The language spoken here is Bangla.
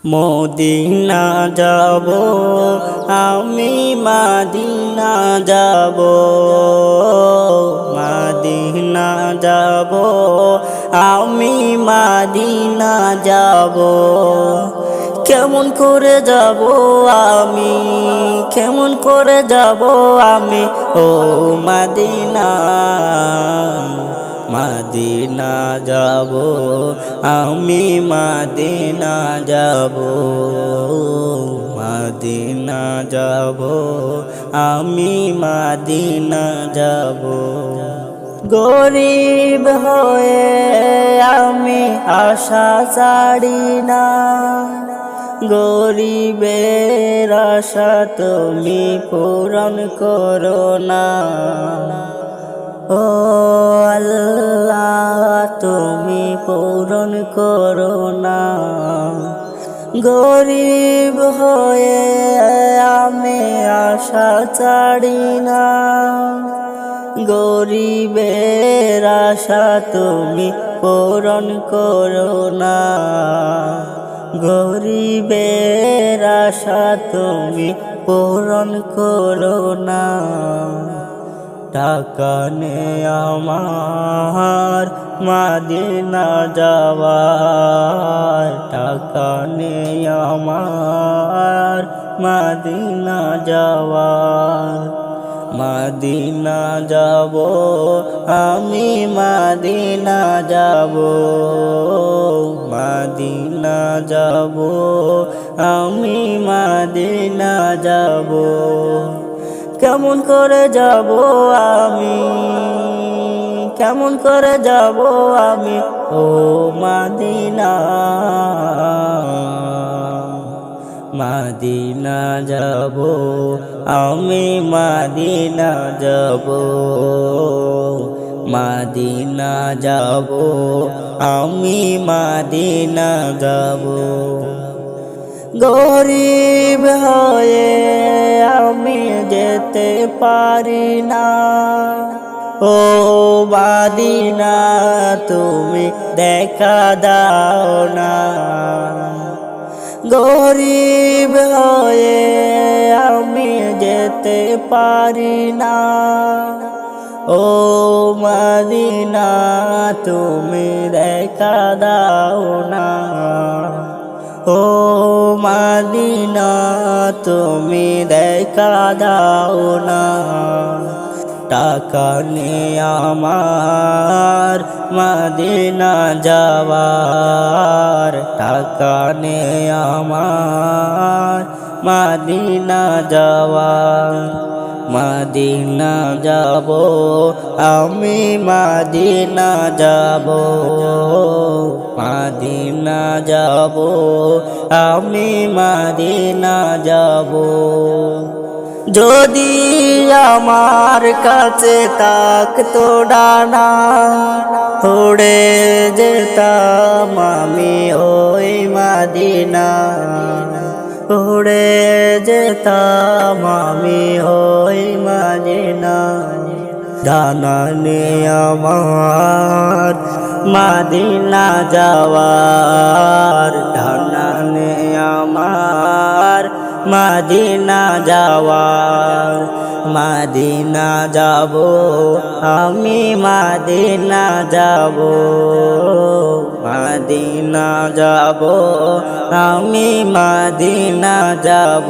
মদিনা যাব আমি মদিনা যাব মদিনা যাব আমি মদিনা যাব কেমন করে যাব আমি কেমন করে যাব আমি ও মদিনা মদিনা যাব আমি মদিনা যাব মদিনা যাব আমি মদিনা যাব গরিব হয়ে আমি আশা ছাড়ি না গরিবের আশা তুমি পূরণ করো না ও আল্লাহ তুমি পূরণ করো না গরিব হয়ে আমি আশা ছাড়ি না গরিবের আশা তুমি পূরণ করো না গরিবের আশা তুমি পূরণ করো না টাকা নে আমার মদিনা যাওয়ার টাকা নে আমার মদিনা যাওয়ার মদিনা যাব আমি মদিনা যাব মদিনা যাব আমি মদিনা যাব কেমন করে যাব আমি কেমন করে যাব আমি ও মদিনা মদিনা যাব আমি মদিনা যাব মদিনা যাব আমি মদিনা যাব গরিব হয়ে আমি যেতে পারি না ও মদিনা তুমি দেখা দাও না গরিব হয়ে আমি যেতে পারি না ও মদিনা তুমি দেখা দাও না ও মদিনা তুমি দেখা দাও না টাকা নে আমার মদিনা যাওয়ার টাকা নে আমার মদিনা যাওয়ার মদিনা যাব আমি মদিনা যাব মদিনা যাব আমি মদিনা যাব যদি আমার কাছে থাকতো ডানা উড়ে যেতাম আমি ওই মদিনা উড়ে যেতাম আমি ওই মদিনা ডানা নে আমার মদিনা যাওয়ার ডানা নে আমার মদিনা যাওয়ার মদিনা যাব আমি মদিনা যাব মদিনা যাব আমি মদিনা যাব